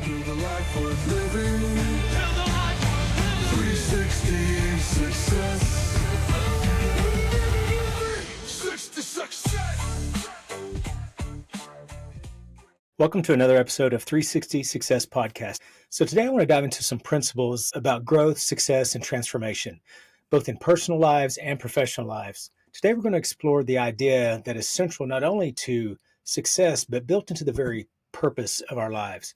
Build a life worth living. 360 success. 360 success. Welcome to another episode of 360 Success Podcast. So today I want to dive into some principles about growth, success, and transformation, both in personal lives and professional lives. Today we're going to explore the idea that is central not only to success, but built into the very purpose of our lives,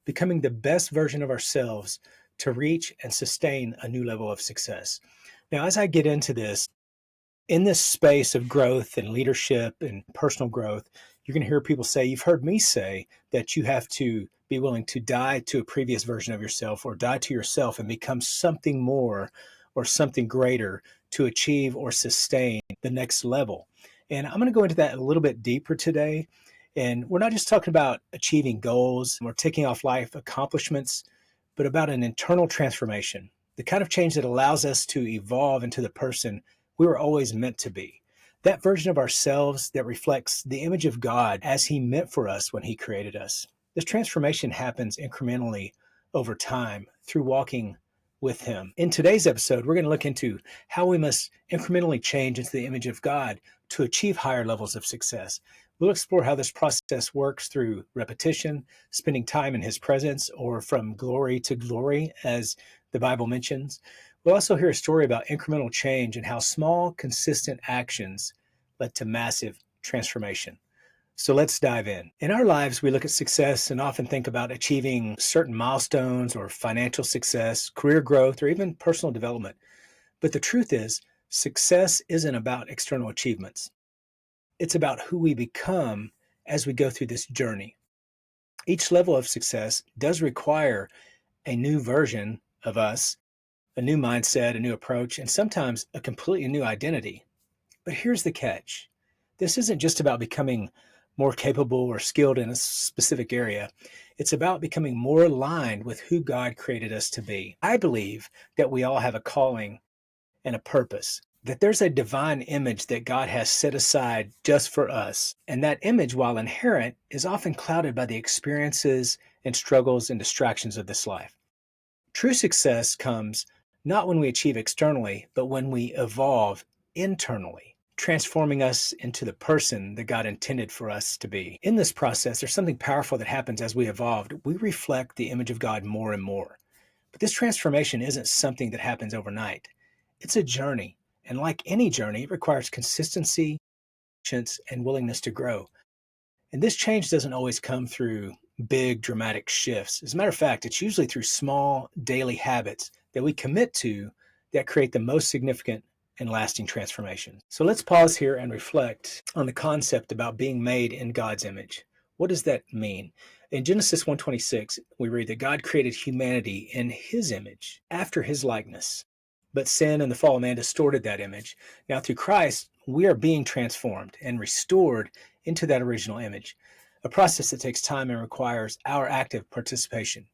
becoming the best version of ourselves to reach and sustain a new level of success. Now, as I get into this, in this space of growth and leadership and personal growth, you're going to hear people say, you've heard me say that you have to be willing to die to a previous version of yourself or die to yourself and become something more or something greater to achieve or sustain the next level. And I'm going to go into that a little bit deeper today. And we're not just talking about achieving goals or ticking off life accomplishments, but about an internal transformation, the kind of change that allows us to evolve into the person we were always meant to be. That version of ourselves that reflects the image of God as He meant for us when He created us. This transformation happens incrementally over time through walking with Him. In today's episode, we're going to look into how we must incrementally change into the image of God to achieve higher levels of success. We'll explore how this process works through repetition, spending time in His presence, or from glory to glory, as the Bible mentions. We'll also hear a story about incremental change and how small, consistent actions led to massive transformation. So let's dive in. In our lives, we look at success and often think about achieving certain milestones or financial success, career growth, or even personal development. But the truth is, success isn't about external achievements. It's about who we become as we go through this journey. Each level of success does require a new version of us, a new mindset, a new approach, and sometimes a completely new identity. But here's the catch. This isn't just about becoming more capable or skilled in a specific area. It's about becoming more aligned with who God created us to be. I believe that we all have a calling and a purpose, that there's a divine image that God has set aside just for us. And that image, while inherent, is often clouded by the experiences and struggles and distractions of this life. True success comes not when we achieve externally, but when we evolve internally, transforming us into the person that God intended for us to be. In this process, there's something powerful that happens as we evolve. We reflect the image of God more and more. But this transformation isn't something that happens overnight. It's a journey. And like any journey, it requires consistency, patience, and willingness to grow. And this change doesn't always come through big, dramatic shifts. As a matter of fact, it's usually through small, daily habits that we commit to that create the most significant and lasting transformation. So let's pause here and reflect on the concept about being made in God's image. What does that mean? In Genesis 1:26, we read that God created humanity in His image, after His likeness. But sin and the fall of man distorted that image. Now through Christ, we are being transformed and restored into that original image, a process that takes time and requires our active participation.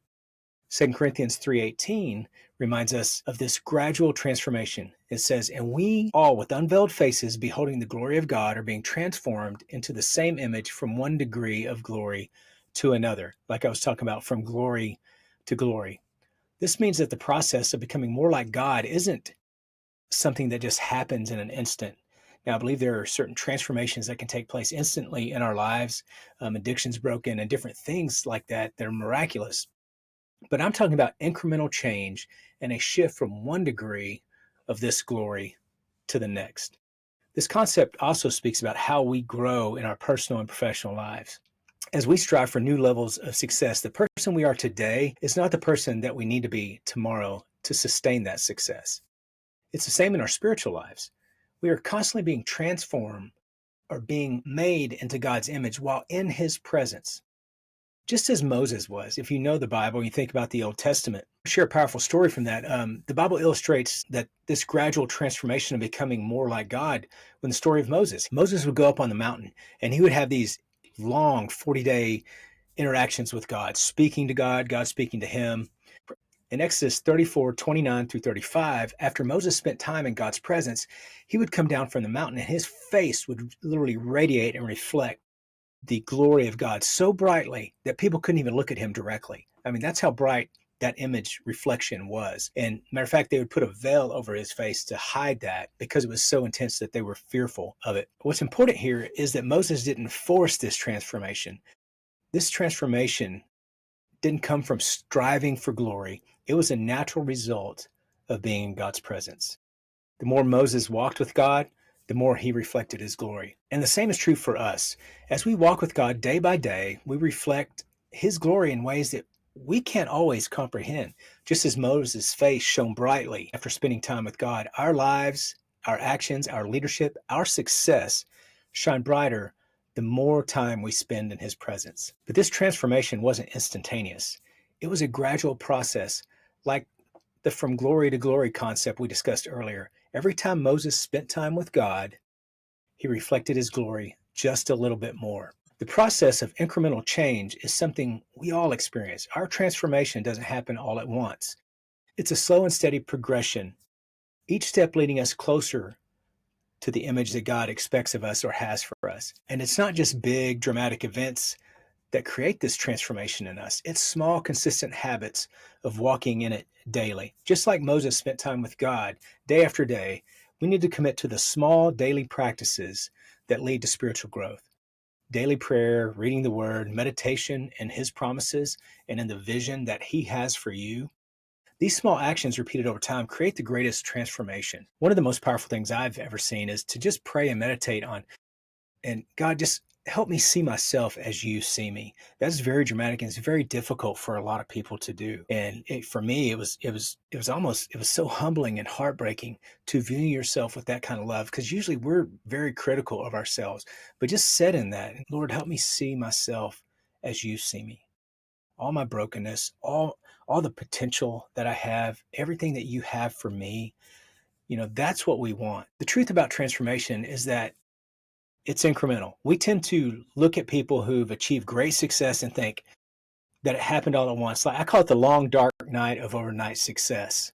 2 Corinthians 3:18 reminds us of this gradual transformation. It says, "And we all with unveiled faces beholding the glory of God are being transformed into the same image from one degree of glory to another." Like I was talking about, from glory to glory. This means that the process of becoming more like God isn't something that just happens in an instant. Now, I believe there are certain transformations that can take place instantly in our lives, addictions broken, and different things like that that are miraculous. But I'm talking about incremental change and a shift from one degree of this glory to the next. This concept also speaks about how we grow in our personal and professional lives. As we strive for new levels of success, the person we are today is not the person that we need to be tomorrow to sustain that success. It's the same in our spiritual lives. We are constantly being transformed or being made into God's image while in His presence. Just as Moses was. If you know the Bible, you think about the Old Testament. I'll share a powerful story from that. The Bible illustrates that this gradual transformation of becoming more like God in the story of Moses. Moses would go up on the mountain and he would have these long 40-day interactions with God, speaking to God, God speaking to him. In Exodus 34:29 through 35, after Moses spent time in God's presence, he would come down from the mountain and his face would literally radiate and reflect the glory of God so brightly that people couldn't even look at him directly. I mean, that's how bright that image reflection was. And matter of fact, they would put a veil over his face to hide that because it was so intense that they were fearful of it. What's important here is that Moses didn't force this transformation. This transformation didn't come from striving for glory. It was a natural result of being in God's presence. The more Moses walked with God, the more he reflected his glory. And the same is true for us. As we walk with God day by day, we reflect his glory in ways that we can't always comprehend. Just as Moses' face shone brightly after spending time with God, our lives, our actions, our leadership, our success shine brighter the more time we spend in his presence. But this transformation wasn't instantaneous. It was a gradual process, like the from glory to glory concept we discussed earlier. Every time Moses spent time with God, he reflected his glory just a little bit more. The process of incremental change is something we all experience. Our transformation doesn't happen all at once. It's a slow and steady progression, each step leading us closer to the image that God expects of us or has for us. And it's not just big, dramatic events that create this transformation in us. It's small, consistent habits of walking in it daily. Just like Moses spent time with God day after day, we need to commit to the small daily practices that lead to spiritual growth. Daily prayer, reading the word, meditation in his promises and in the vision that he has for you. These small actions repeated over time create the greatest transformation. One of the most powerful things I've ever seen is to just pray and meditate on, and God, just help me see myself as you see me. That's very dramatic, and it's very difficult for a lot of people to do. And for me, it was so humbling and heartbreaking to view yourself with that kind of love, because usually we're very critical of ourselves. But just sit in that, Lord, help me see myself as you see me. All my brokenness, all the potential that I have, everything that you have for me, that's what we want. The truth about transformation is that it's incremental. We tend to look at people who've achieved great success and think that it happened all at once. Like, I call it the long, dark night of overnight success.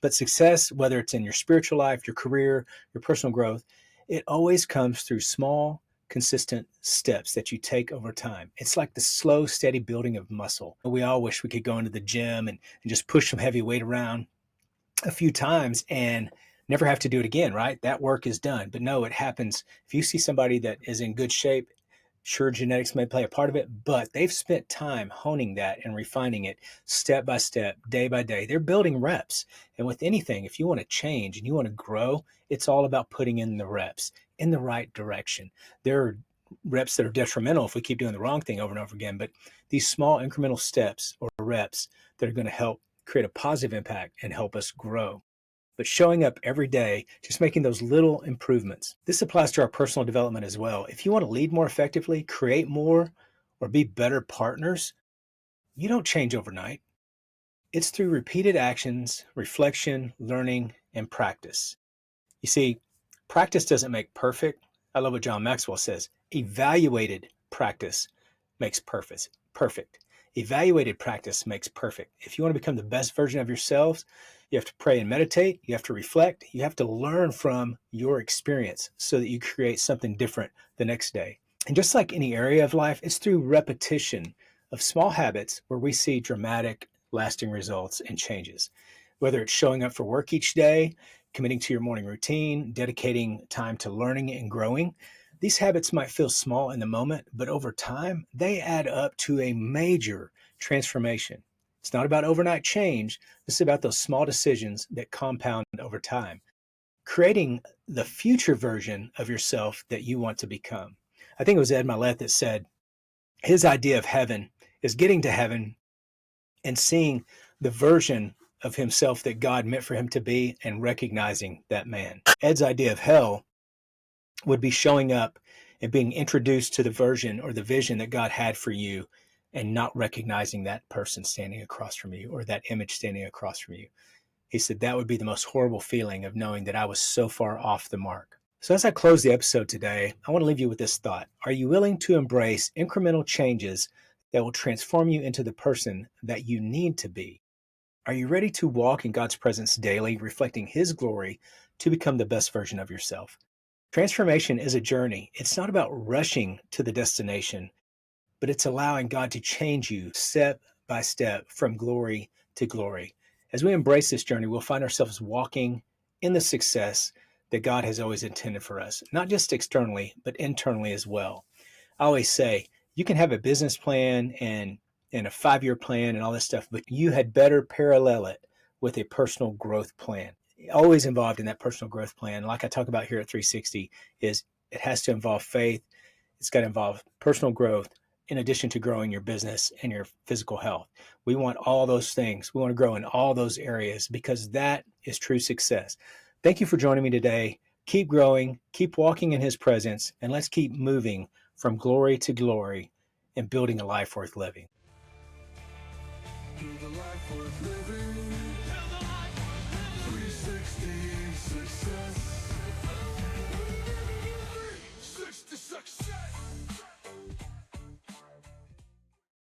But success, whether it's in your spiritual life, your career, your personal growth, it always comes through small, consistent steps that you take over time. It's like the slow, steady building of muscle. We all wish we could go into the gym and just push some heavy weight around a few times and never have to do it again, right? That work is done. But no, it happens. If you see somebody that is in good shape, sure, genetics may play a part of it, but they've spent time honing that and refining it step by step, day by day. They're building reps. And with anything, if you want to change and you want to grow, it's all about putting in the reps in the right direction. There are reps that are detrimental if we keep doing the wrong thing over and over again, but these small incremental steps or reps that are going to help create a positive impact and help us grow. But showing up every day, just making those little improvements. This applies to our personal development as well. If you want to lead more effectively, create more, or be better partners, you don't change overnight. It's through repeated actions, reflection, learning, and practice. You see, practice doesn't make perfect. I love what John Maxwell says. Evaluated practice makes perfect. Evaluated practice makes perfect. If you want to become the best version of yourselves, you have to pray and meditate. You have to reflect. You have to learn from your experience so that you create something different the next day. And just like any area of life, it's through repetition of small habits where we see dramatic, lasting results and changes. Whether it's showing up for work each day, committing to your morning routine, dedicating time to learning and growing, these habits might feel small in the moment, but over time, they add up to a major transformation. It's not about overnight change. This is about those small decisions that compound over time, creating the future version of yourself that you want to become. I think it was Ed Mylett that said his idea of heaven is getting to heaven and seeing the version of himself that God meant for him to be and recognizing that man. Ed's idea of hell would be showing up and being introduced to the version or the vision that God had for you and not recognizing that person standing across from you or that image standing across from you. He said that would be the most horrible feeling of knowing that I was so far off the mark. So as I close the episode today, I want to leave you with this thought. Are you willing to embrace incremental changes that will transform you into the person that you need to be? Are you ready to walk in God's presence daily, reflecting his glory to become the best version of yourself? Transformation is a journey. It's not about rushing to the destination, but it's allowing God to change you step by step from glory to glory. As we embrace this journey, we'll find ourselves walking in the success that God has always intended for us, not just externally, but internally as well. I always say you can have a business plan and a 5-year plan and all this stuff, but you had better parallel it with a personal growth plan. Always involved in that personal growth plan, like I talk about here at 360, is it has to involve faith. It's got to involve personal growth in addition to growing your business and your physical health. We want all those things. We want to grow in all those areas because that is true success. Thank you for joining me today. Keep growing, keep walking in His presence, and let's keep moving from glory to glory and building a life worth living. Build a life worth living. 360 success. 360 success.